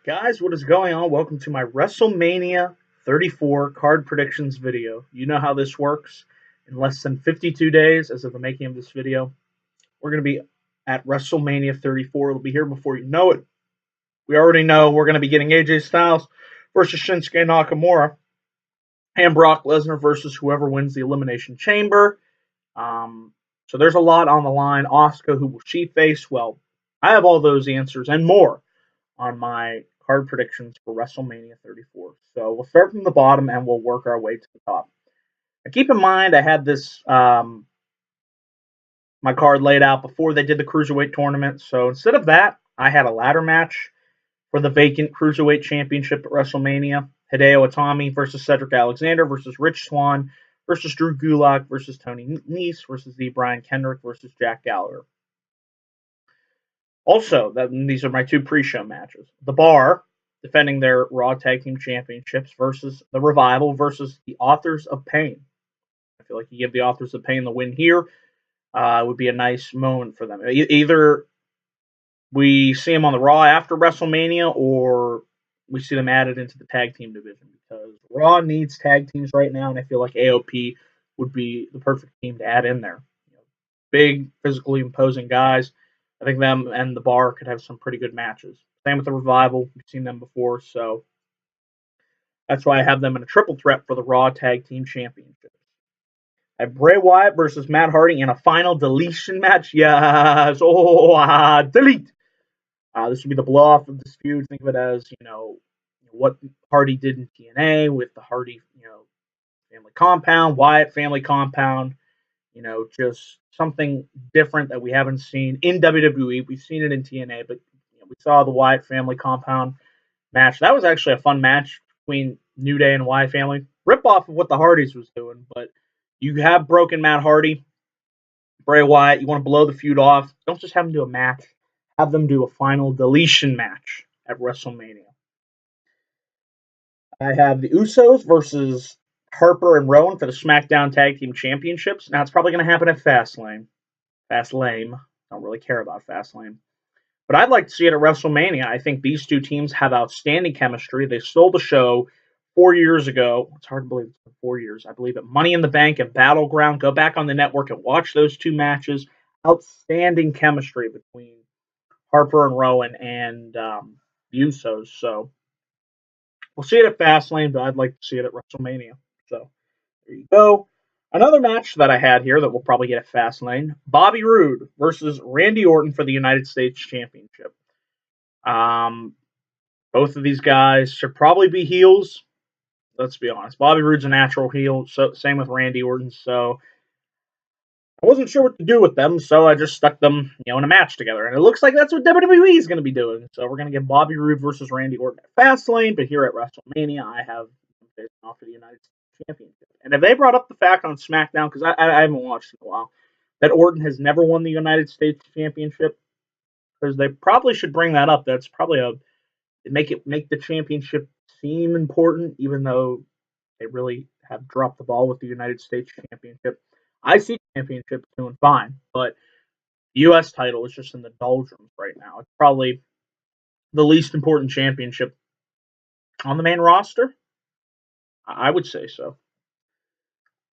Guys, what is going on? Welcome to my WrestleMania 34 card predictions video. You know how this works. In less than 52 days, as of the making of this video, we're going to be at WrestleMania 34. It'll be here before you know it. We already know we're going to be getting AJ Styles versus Shinsuke Nakamura and Brock Lesnar versus whoever wins the Elimination Chamber. So there's a lot on the line. Asuka, who will she face? Well, I have all those answers and more on my card predictions for WrestleMania 34. So we'll start from the bottom and we'll work our way to the top. Now keep in mind, I had this my card laid out before they did the Cruiserweight tournament. So instead of that, I had a ladder match for the vacant Cruiserweight Championship at WrestleMania. Hideo Itami versus Cedric Alexander versus Rich Swann versus Drew Gulak versus Tony Nese versus the Brian Kendrick versus Jack Gallagher. Also, these are my two pre-show matches. The Bar, defending their Raw Tag Team Championships versus the Revival versus the Authors of Pain. I feel like you give the Authors of Pain the win here. It would be a nice moment for them. Either we see them on the Raw after WrestleMania or we see them added into the tag team division because Raw needs tag teams right now, and I feel like AOP would be the perfect team to add in there. Big, physically imposing guys. I think them and the Bar could have some pretty good matches. Same with the Revival. We've seen them before, so that's why I have them in a triple threat for the Raw Tag Team Championships. I have Bray Wyatt versus Matt Hardy in a final deletion match. Yes! Delete! This would be the blow-off of this feud. Think of it as, what Hardy did in TNA with the Hardy, family compound, Wyatt family compound. Just something different that we haven't seen in WWE. We've seen it in TNA, but we saw the Wyatt family compound match. That was actually a fun match between New Day and Wyatt family. Rip off of what the Hardys was doing, but you have broken Matt Hardy, Bray Wyatt. You want to blow the feud off. Don't just have them do a match. Have them do a final deletion match at WrestleMania. I have the Usos versus Harper and Rowan for the Smackdown Tag Team Championships. Now, it's probably going to happen at Fastlane. Fastlane. Don't really care about Fastlane. But I'd like to see it at WrestleMania. I think these two teams have outstanding chemistry. They stole the show 4 years ago. It's hard to believe it's been 4 years. I believe at Money in the Bank and Battleground. Go back on the network and watch those two matches. Outstanding chemistry between Harper and Rowan and the Usos. So we'll see it at Fastlane, but I'd like to see it at WrestleMania. So there you go. Another match that I had here that we'll probably get at Fastlane: Bobby Roode versus Randy Orton for the United States Championship. Both of these guys should probably be heels. Let's be honest. Bobby Roode's a natural heel. So same with Randy Orton. So I wasn't sure what to do with them, so I just stuck them, in a match together. And it looks like that's what WWE is going to be doing. So we're going to get Bobby Roode versus Randy Orton at Fastlane, but here at WrestleMania, I have them facing off for the United States Championship. And if they brought up the fact on SmackDown, because I haven't watched in a while, that Orton has never won the United States Championship, because they probably should bring that up. That's probably make the championship seem important, even though they really have dropped the ball with the United States Championship. I see championships doing fine, but the U.S. title is just in the doldrums right now. It's probably the least important championship on the main roster. I would say so.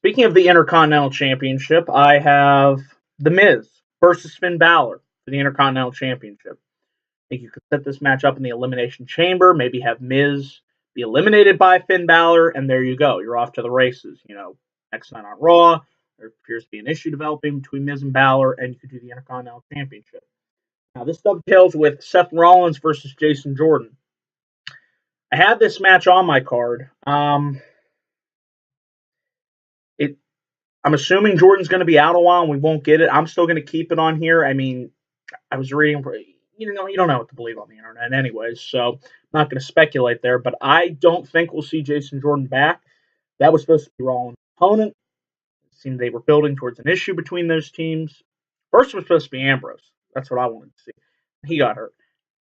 Speaking of the Intercontinental Championship, I have The Miz versus Finn Balor for the Intercontinental Championship. I think you could set this match up in the Elimination Chamber, maybe have Miz be eliminated by Finn Balor, and there you go. You're off to the races. Next night on Raw, there appears to be an issue developing between Miz and Balor, and you could do the Intercontinental Championship. Now, this dovetails with Seth Rollins versus Jason Jordan. I had this match on my card. I'm assuming Jordan's going to be out a while and we won't get it. I'm still going to keep it on here. I mean, I was reading, you don't know what to believe on the internet anyways, so I'm not going to speculate there, but I don't think we'll see Jason Jordan back. That was supposed to be Rollins' opponent. It seemed they were building towards an issue between those teams. First was supposed to be Ambrose. That's what I wanted to see. He got hurt.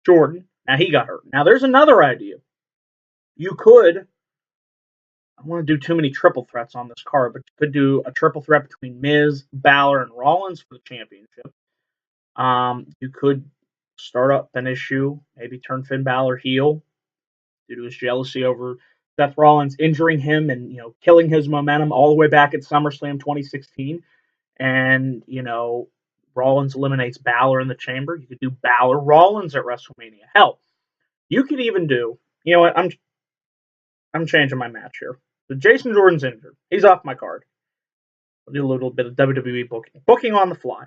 Jordan, now he got hurt. Now there's another idea. You could, I don't want to do too many triple threats on this card, but you could do a triple threat between Miz, Balor, and Rollins for the championship. You could start up an issue, maybe turn Finn Balor heel, due to his jealousy over Seth Rollins injuring him and killing his momentum all the way back at SummerSlam 2016. And Rollins eliminates Balor in the chamber. You could do Balor Rollins at WrestleMania. Hell, you could even do. You know what? I'm changing my match here. So Jason Jordan's injured. He's off my card. I'll do a little bit of WWE booking on the fly.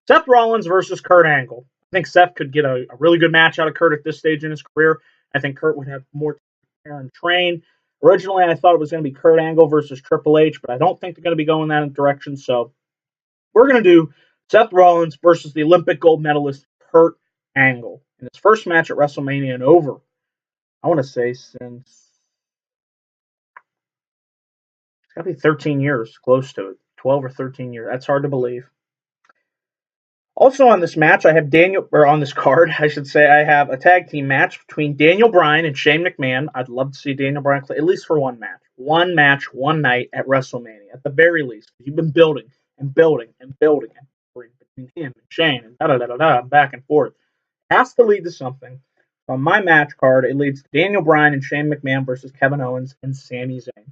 Seth Rollins versus Kurt Angle. I think Seth could get a really good match out of Kurt at this stage in his career. I think Kurt would have more to prepare and train. Originally, I thought it was going to be Kurt Angle versus Triple H, but I don't think they're going to be going that direction. So we're going to do Seth Rollins versus the Olympic gold medalist Kurt Angle in his first match at WrestleMania and over. I want to say since it's got to be 13 years, close to it, 12 or 13 years. That's hard to believe. Also on this match, on this card, I should say, I have a tag team match between Daniel Bryan and Shane McMahon. I'd love to see Daniel Bryan at least for one match. One match, one night at WrestleMania, at the very least. You've been building and building and building between him and Shane and back and forth. It has to lead to something. On my match card, it leads to Daniel Bryan and Shane McMahon versus Kevin Owens and Sami Zayn.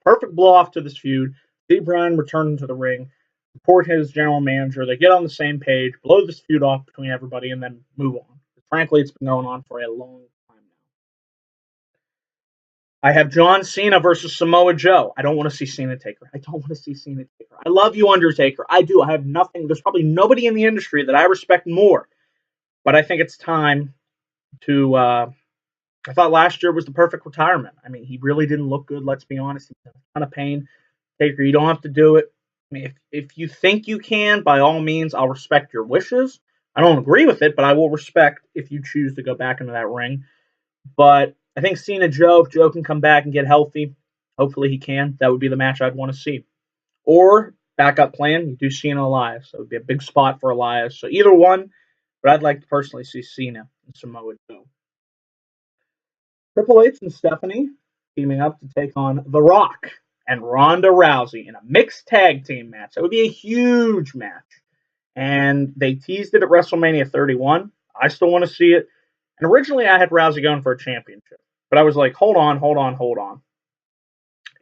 Perfect blow off to this feud. See Bryan return to the ring. Support his general manager. They get on the same page, blow this feud off between everybody, and then move on. Frankly, it's been going on for a long time now. I have John Cena versus Samoa Joe. I don't want to see Cena Taker. I love you, Undertaker. I do. I have nothing. There's probably nobody in the industry that I respect more. But I think it's time to. I thought last year was the perfect retirement. I mean, he really didn't look good. Let's be honest. He's in a ton of pain. Taker, you don't have to do it. I mean, if you think you can, by all means, I'll respect your wishes. I don't agree with it, but I will respect if you choose to go back into that ring. But I think Cena Joe, if Joe can come back and get healthy, hopefully he can. That would be the match I'd want to see. Or, backup plan, you do Cena Elias. So it would be a big spot for Elias. So either one, but I'd like to personally see Cena and Samoa Joe. Triple H and Stephanie teaming up to take on The Rock and Ronda Rousey in a mixed tag team match. That would be a huge match. And they teased it at WrestleMania 31. I still want to see it. And originally I had Rousey going for a championship. But I was like, hold on.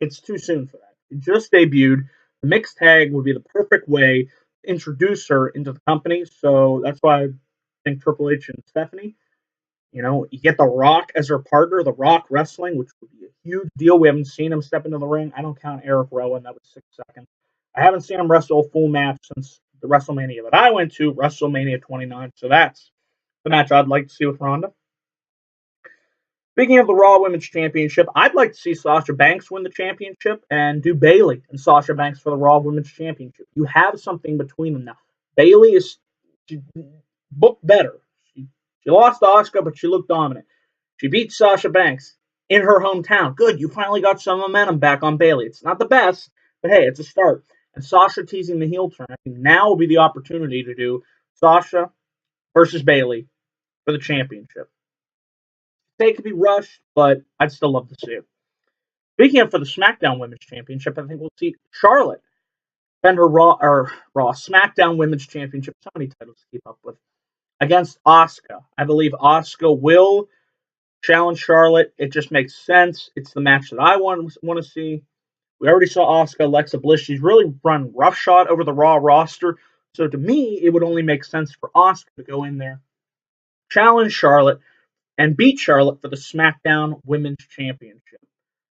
It's too soon for that. It just debuted. The mixed tag would be the perfect way to introduce her into the company. So that's why I think Triple H and Stephanie. You get The Rock as her partner, The Rock Wrestling, which would be a huge deal. We haven't seen him step into the ring. I don't count Eric Rowan. That was 6 seconds. I haven't seen him wrestle a full match since the WrestleMania that I went to, WrestleMania 29. So that's the match I'd like to see with Ronda. Speaking of the Raw Women's Championship, I'd like to see Sasha Banks win the championship and do Bayley and Sasha Banks for the Raw Women's Championship. You have something between them now. Bayley is booked better. She lost to Asuka, but she looked dominant. She beat Sasha Banks in her hometown. Good, you finally got some momentum back on Bayley. It's not the best, but hey, it's a start. And Sasha teasing the heel turn. I think now will be the opportunity to do Sasha versus Bayley for the championship. They could be rushed, but I'd still love to see it. Speaking of for the SmackDown Women's Championship, I think we'll see Charlotte defend her Raw SmackDown Women's Championship. So many titles to keep up with. Against Asuka. I believe Asuka will challenge Charlotte. It just makes sense. It's the match that I want to see. We already saw Asuka, Alexa Bliss. She's really run roughshod over the Raw roster. So to me, it would only make sense for Asuka to go in there, challenge Charlotte, and beat Charlotte for the SmackDown Women's Championship.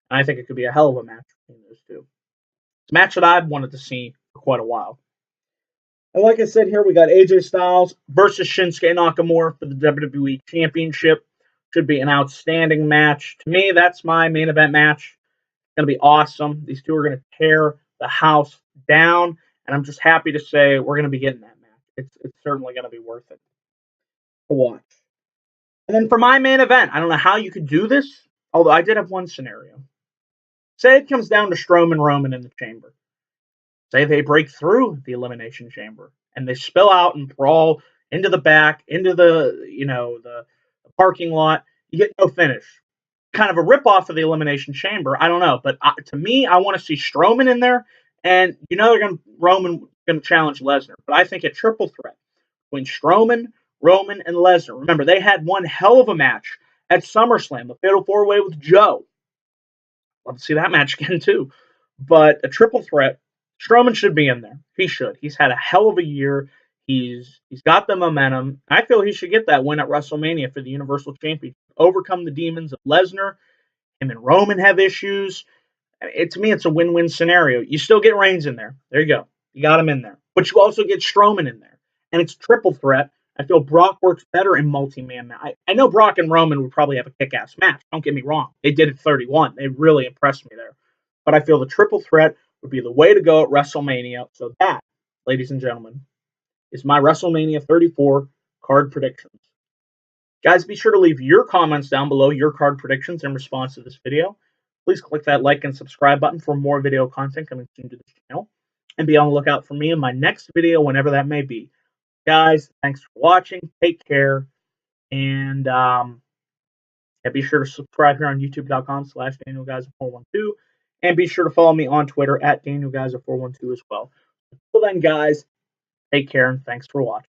And I think it could be a hell of a match between those two. It's a match that I've wanted to see for quite a while. And like I said here, we got AJ Styles versus Shinsuke Nakamura for the WWE Championship. Should be an outstanding match. To me, that's my main event match. It's going to be awesome. These two are going to tear the house down. And I'm just happy to say we're going to be getting that match. It's certainly going to be worth it to watch. And then for my main event, I don't know how you could do this, although I did have one scenario. Say it comes down to Strowman Roman in the chamber. Say they break through the Elimination Chamber and they spill out and brawl into the back, into the parking lot. You get no finish. Kind of a ripoff of the Elimination Chamber. I don't know, but to me, I want to see Strowman in there, and Roman going to challenge Lesnar. But I think a triple threat between Strowman, Roman, and Lesnar. Remember, they had one hell of a match At SummerSlam, the Fatal 4-Way with Joe. Love to see that match again, too. But a triple threat, Strowman should be in there. He should. He's had a hell of a year. He's got the momentum. I feel he should get that win at WrestleMania for the Universal Championship. Overcome the demons of Lesnar. Him and Roman have issues. To me, it's a win-win scenario. You still get Reigns in there. There you go. You got him in there. But you also get Strowman in there. And it's triple threat. I feel Brock works better in multi-man. I know Brock and Roman would probably have a kick-ass match. Don't get me wrong. They did it 31. They really impressed me there. But I feel the triple threat would be the way to go at WrestleMania. So that, ladies and gentlemen, is my WrestleMania 34 card predictions. Guys, be sure to leave your comments down below, your card predictions in response to this video. Please click that like and subscribe button for more video content coming soon to this channel. And be on the lookout for me in my next video, whenever that may be. Guys, thanks for watching. Take care. And be sure to subscribe here on youtube.com/DanielGeyser412. And be sure to follow me on Twitter at DanielGeyser412 as well. Until then, guys, take care and thanks for watching.